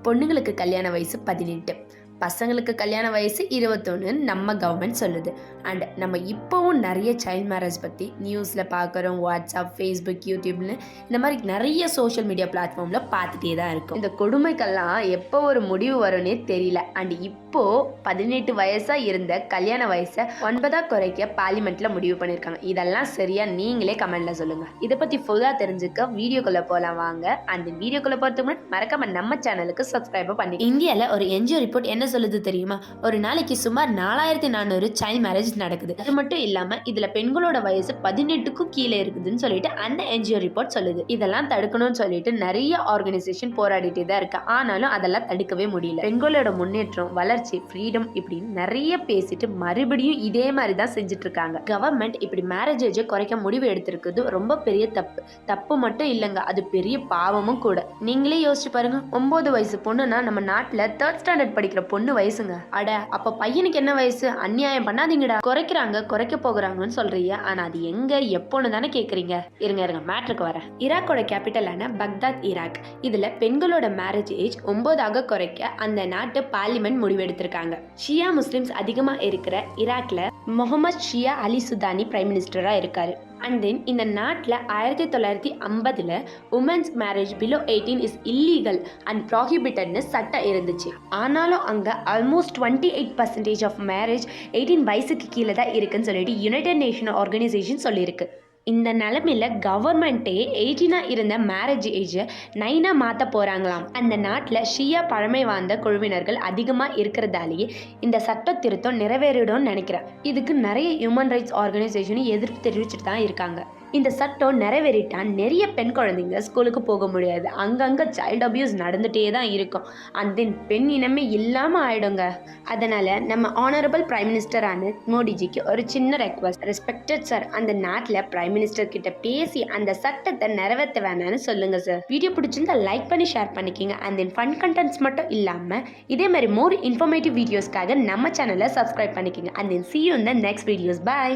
பொண்ணுங்களுக்கு கல்யாண வயசு 18, பசங்களுக்கு கல்யாண வயசு 21 நம்ம கவர்மெண்ட் சொல்லுது. அண்ட் நம்ம இப்போவும் நிறைய சைல்ட் மேரேஜ் பற்றி நியூஸில் பார்க்குறோம். வாட்ஸ்அப், ஃபேஸ்புக், யூடியூப்னு இந்த மாதிரி நிறைய சோஷியல் மீடியா பிளாட்ஃபார்மில் பார்த்துட்டே தான் இருக்கும். இந்த கொடுமைக்கெல்லாம் எப்போ ஒரு முடிவு வரும்னே தெரியல. அண்ட் இப்போது 18 வயசாக இருந்த கல்யாண வயசை 9 குறைக்க பார்லிமெண்ட்டில் முடிவு பண்ணியிருக்காங்க. இதெல்லாம் சரியா நீங்களே கமெண்ட்டில் சொல்லுங்கள். இதை பற்றி ஃபுல்லாக தெரிஞ்சுக்க வீடியோக்குள்ளே போகலாம் வாங்க. அந்த வீடியோக்குள்ளே போகிறதுக்கு முன்னாடி மறக்காம நம்ம சேனலுக்கு சப்ஸ்கிரைப் பண்ணி. இந்தியாவில் ஒரு என்ஜிஓ ரிப்போர்ட் என்ன சொல்லுது தெரியுமா? ஒரு நாளைக்கு சுமார் 4400 சைல்ட் மேரேஜ் நடக்குது. அது மட்டும் இல்லாம இதுல பெண்களோட வயசு 18க்கும் கீழே இருக்குதுன்னு சொல்லிட்டு அந்த என்ஜிஓ ரிப்போர்ட் சொல்லுது. இதெல்லாம் தடுக்கணும்னு சொல்லிட்டு நிறைய ஆர்கனைசேஷன் போராடிட்டே தான் இருக்கு. ஆனாலும் அதெல்லாம் தடுக்கவே முடியல. பெண்களோட முன்னேற்றம், வளர்ச்சி, ஃப்ரீடம் இப்படின்னு நிறைய பேசிட்டு மறுபடியும் இதே மாதிரி தான் செஞ்சுட்டு இருக்காங்க. கவர்மெண்ட் இப்படி மேரேஜ் ஏஜை குறைக்க முடிவு எடுத்திருக்கிறது ரொம்ப பெரிய தப்பு மட்டும் இல்லைங்க, அது பெரிய பாவமும் கூட. நீங்களே யோசிச்சு பாருங்க, 9 வயசு பொண்ணுனா நம்ம நாட்டுல 3rd ஸ்டாண்டர்ட் படிக்கிற பொண்ணு வயசுங்க. அட அப்ப பையனுக்கு என்ன வயசு? அநியாயம் பண்ணாதீங்கடா. குறைக்க போகிறாங்கன்னு சொல்றீங்க. ஆனா அது எங்க எப்போன்னு தானே கேக்குறீங்க. இருங்க மேட்ருக்கு வரேன். ஈராக்கோட கேபிட்டலான பக்தாத், ஈராக். இதுல பெண்களோட மேரேஜ் ஏஜ் 9 குறைக்க அந்த நாட்டு பார்லிமெண்ட் முடிவெடுத்திருக்காங்க. ஷியா முஸ்லிம்ஸ் அதிகமா இருக்கிற ஈராக்ல முகமது ஷியா அலி சுதானி பிரைம் மினிஸ்டரா இருக்காரு. அண்ட் தென் இந்த நாட்டில் 1950 women's marriage below 18 is illegal and ப்ராஹிபிட்டட்னு சட்டம் இருந்துச்சு. ஆனாலும் அங்கே ஆல்மோஸ்ட் 28% ஆஃப் மேரேஜ் 18 வயசுக்கு கீழே தான் இருக்குன்னு சொல்லிட்டு யுனைடெட் நேஷன் ஆர்கனைசேஷன் சொல்லியிருக்கு. இந்த நிலைமையில கவர்மெண்ட்டே 18 இருந்த மேரேஜ் ஏஜை 9 மாற்ற போகிறாங்களாம். அந்த நாட்டில் ஷியா பழமை வாழ்ந்த குழுவினர்கள் அதிகமாக இருக்கிறதாலேயே இந்த சட்ட திருத்தம் நிறைவேறிடும்னு நினைக்கிறேன். இதுக்கு நிறைய ஹியூமன் ரைட்ஸ் ஆர்கனைசேஷனும் எதிர்ப்பு தெரிவிச்சுட்டு தான் இருக்காங்க. இந்த சட்டம் நிறைவேறிட்டா நிறைய பெண் குழந்தைங்க ஸ்கூலுக்கு போக முடியாது. அங்கங்கே சைல்டு அபியூஸ் நடந்துகிட்டே தான் இருக்கும். அண்ட் தென் பெண் இனமே இல்லாமல் ஆயிடுங்க. அதனால் நம்ம ஆனரபிள் பிரைம் மினிஸ்டரான மோடிஜிக்கு ஒரு சின்ன ரெக்வஸ்ட். ரெஸ்பெக்டட் சார், அந்த நாட்டில் பிரைம் மினிஸ்டர் கிட்ட பேசி அந்த சட்டத்தை நிறைவேற்ற வேணான்னு சொல்லுங்க சார். வீடியோ பிடிச்சிருந்தா லைக் பண்ணி ஷேர் பண்ணிக்கோங்க. அண்ட் தென் ஃபன் கண்டென்ட்ஸ் மட்டும் இல்லாமல் இதே மாதிரி மோர் இன்ஃபர்மேட்டிவ் வீடியோஸ்க்காக நம்ம சேனலை சப்ஸ்கிரைப் பண்ணிக்கோங்க. And then see you in the next videos. Bye.